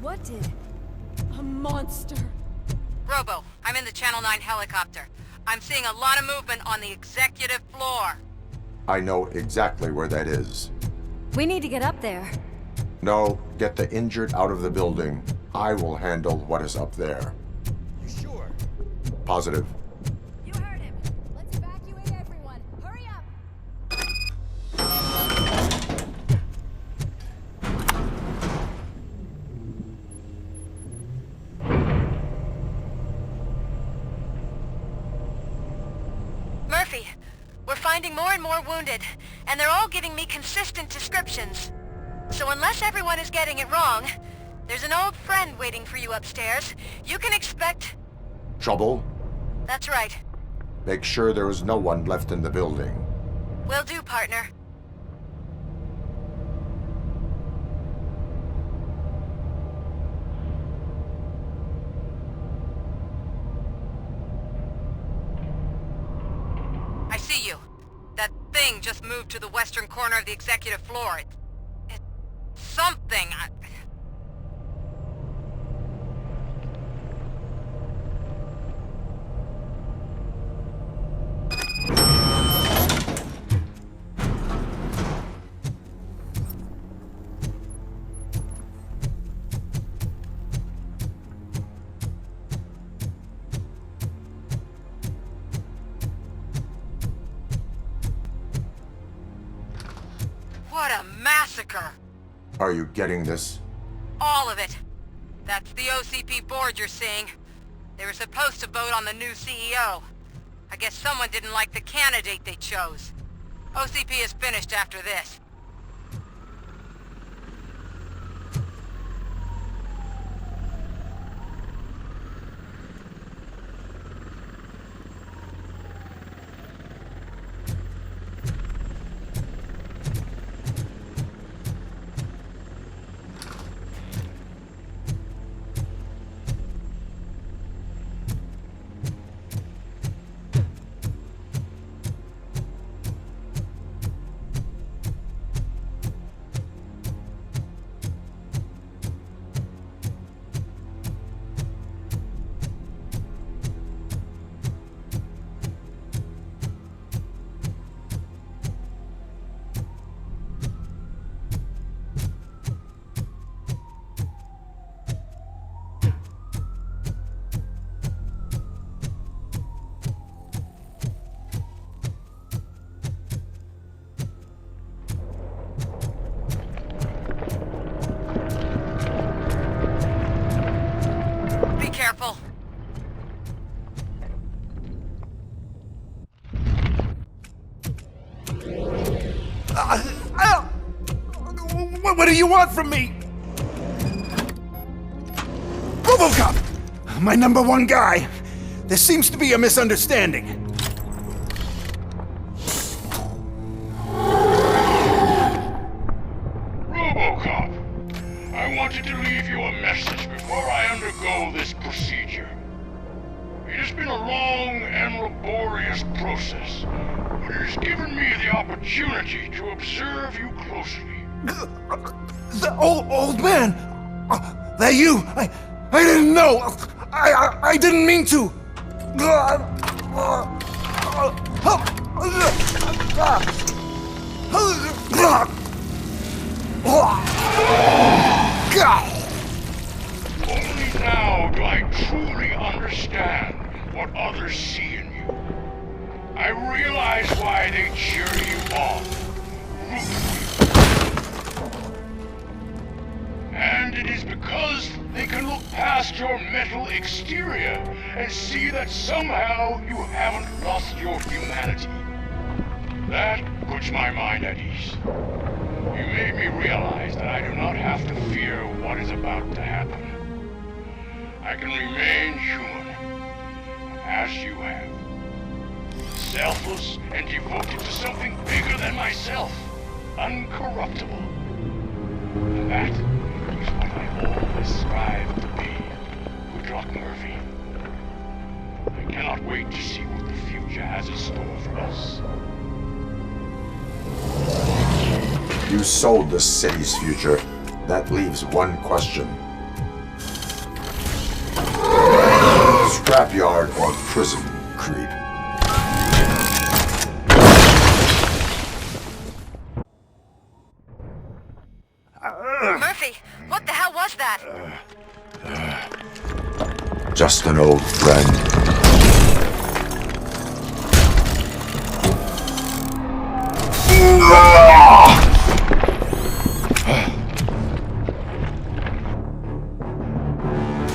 What did? A monster. Robo, I'm in the Channel 9 helicopter. I'm seeing a lot of movement on the executive floor. I know exactly where that is. We need to get up there. No, get the injured out of the building. I will handle what is up there. You sure? Positive. You heard him. Let's evacuate everyone. Hurry up. Murphy, we're finding more and more wounded, and they're all giving me consistent descriptions. So unless everyone is getting it wrong, there's an old friend waiting for you upstairs. You can expect... Trouble? That's right. Make sure there is no one left in the building. Will do, partner. I see you. That thing just moved to the western corner of the executive floor. It's something. What a massacre! Are you getting this? All of it. That's the OCP board you're seeing. They were supposed to vote on the new CEO. I guess someone didn't like the candidate they chose. OCP is finished after this. Be careful. What do you want from me? RoboCop! My #1 guy. There seems to be a misunderstanding. RoboCop, I wanted to leave you a message before I undergo this procedure. It has been a long and laborious process, but it has given me the opportunity to observe you closely. The old man! That you! I didn't know! I didn't mean to! Only now do I truly understand what others see in you. I realize why they cheer you on, root for you. And it is because they can look past your metal exterior and see that somehow you haven't lost your humanity. That puts my mind at ease. You made me realize that I do not have to fear what is about to happen. I can remain human, as you have. Selfless and devoted to something bigger than myself. Uncorruptible. And that is what I always strive to be, Woodrock Murphy. I cannot wait to see what the future has in store for us. You sold the city's future. That leaves one question. scrapyard or prison, creep. Murphy, what the hell was that? Just an old friend.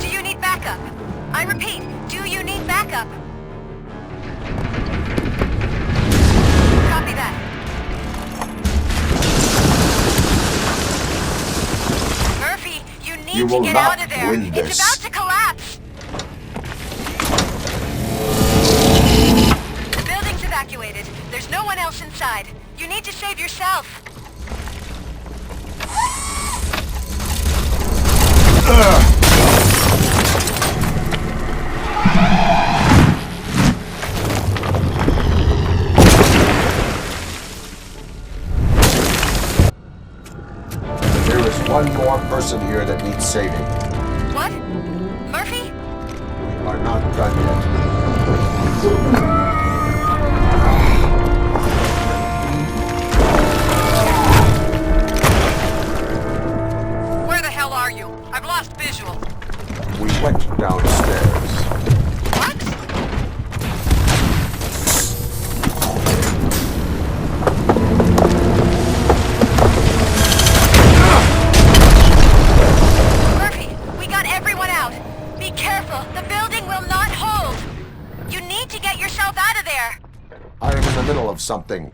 Do you need backup? I repeat, do you need backup? Copy that. Murphy, you need You to will get not out of there. win It's this. about to collapse. The building's evacuated. There's no one else inside. You need to save yourself. There is one more person here that needs saving. What? Murphy? We are not done yet. Where the hell are you? I've lost visual. We went downstairs. What? Murphy, we got everyone out. Be careful. The building will not hold. You need to get yourself out of there. I am in the middle of something.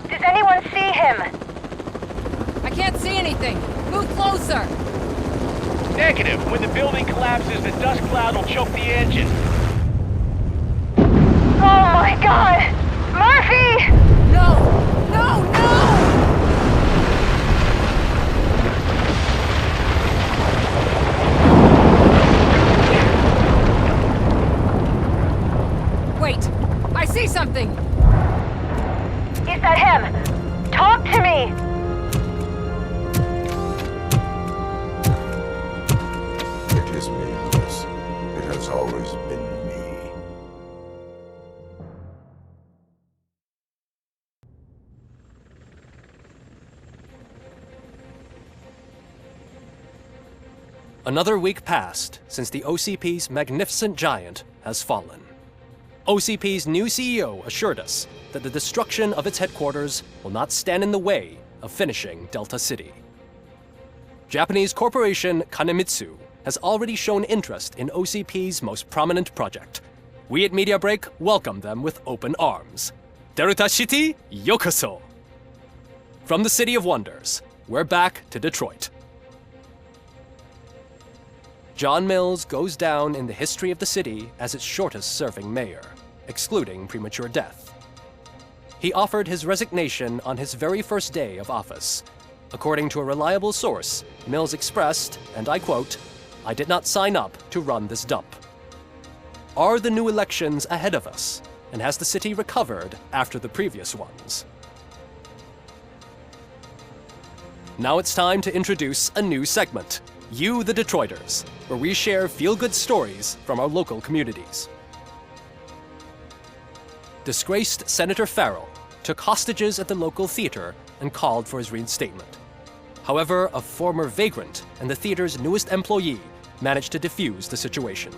Does anyone see him? I can't see anything. Move closer. Negative. When the building collapses, the dust cloud will choke the engine. Oh my god! Murphy! No! No! No! Wait! I see something! Is that him? Talk to me! It is me, Louis. It has always been me. Another week passed since the OCP's magnificent giant has fallen. OCP's new CEO assured us that the destruction of its headquarters will not stand in the way of finishing Delta City. Japanese corporation Kanemitsu has already shown interest in OCP's most prominent project. We at Media Break welcome them with open arms. Delta City, yokoso! From the City of Wonders, we're back to Detroit. John Mills goes down in the history of the city as its shortest-serving mayor, excluding premature death. He offered his resignation on his very first day of office. According to a reliable source, Mills expressed, and I quote, "I did not sign up to run this dump." Are the new elections ahead of us, and has the city recovered after the previous ones? Now it's time to introduce a new segment, You the Detroiters, where we share feel-good stories from our local communities. Disgraced Senator Farrell took hostages at the local theater and called for his reinstatement. However, a former vagrant and the theater's newest employee managed to defuse the situation.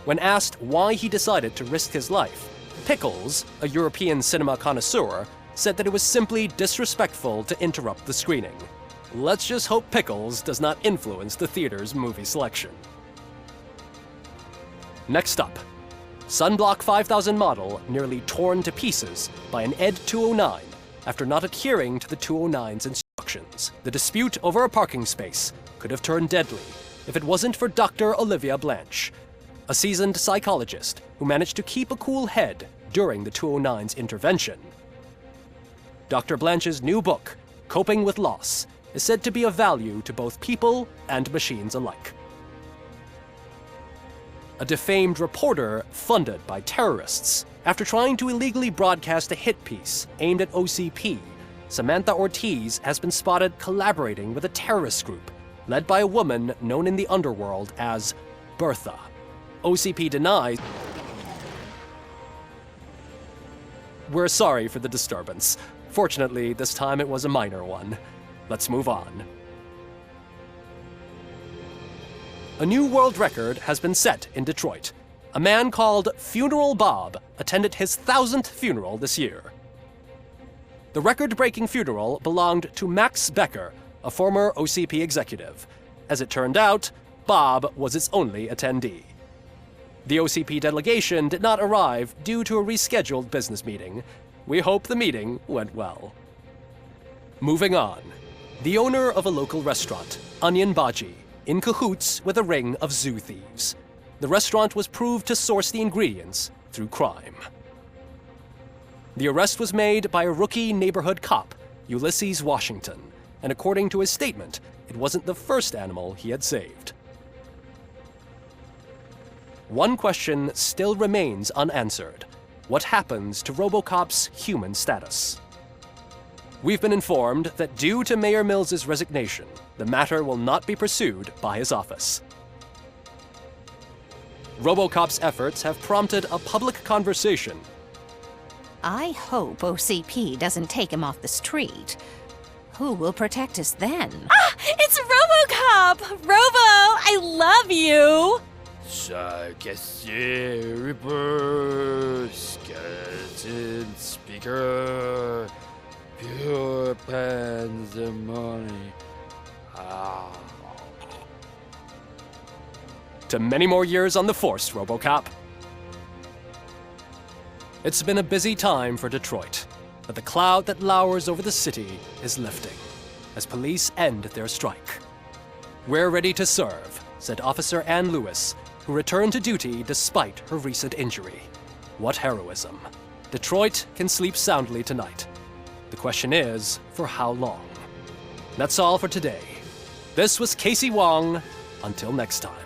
When asked why he decided to risk his life, Pickles, a European cinema connoisseur, said that it was simply disrespectful to interrupt the screening. Let's just hope Pickles does not influence the theater's movie selection. Next up, Sunblock 5000 model nearly torn to pieces by an ED 209 after not adhering to the 209's instructions. The dispute over a parking space could have turned deadly if it wasn't for Dr. Olivia Blanche, a seasoned psychologist who managed to keep a cool head during the 209's intervention. Dr. Blanche's new book, Coping with Loss, is said to be of value to both people and machines alike. a defamed reporter funded by terrorists. After trying to illegally broadcast a hit piece aimed at OCP, Samantha Ortiz has been spotted collaborating with a terrorist group led by a woman known in the underworld as Bertha. OCP denies. We're sorry for the disturbance. Fortunately, this time it was a minor one. Let's move on. A new world record has been set in Detroit. A man called Funeral Bob attended his 1000th funeral this year. The record-breaking funeral belonged to Max Becker, a former OCP executive. As it turned out, Bob was its only attendee. The OCP delegation did not arrive due to a rescheduled business meeting. We hope the meeting went well. Moving on. The owner of a local restaurant, Onion Baji, in cahoots with a ring of zoo thieves. The restaurant was proved to source the ingredients through crime. The arrest was made by a rookie neighborhood cop, Ulysses Washington, and according to his statement, it wasn't the first animal he had saved. One question still remains unanswered. What happens to RoboCop's human status? We've been informed that due to Mayor Mills's resignation, the matter will not be pursued by his office. RoboCop's efforts have prompted a public conversation. I hope OCP doesn't take him off the street. Who will protect us then? Ah! It's RoboCop! Robo, I love you! Reaper, skeleton speaker, pure pandemonium. To many more years on the force, RoboCop. It's been a busy time for Detroit, but the cloud that lowers over the city is lifting as police end their strike. We're ready to serve, said Officer Ann Lewis, who returned to duty despite her recent injury. What heroism. Detroit can sleep soundly tonight. The question is, for how long? That's all for today. This was Casey Wong. Until next time.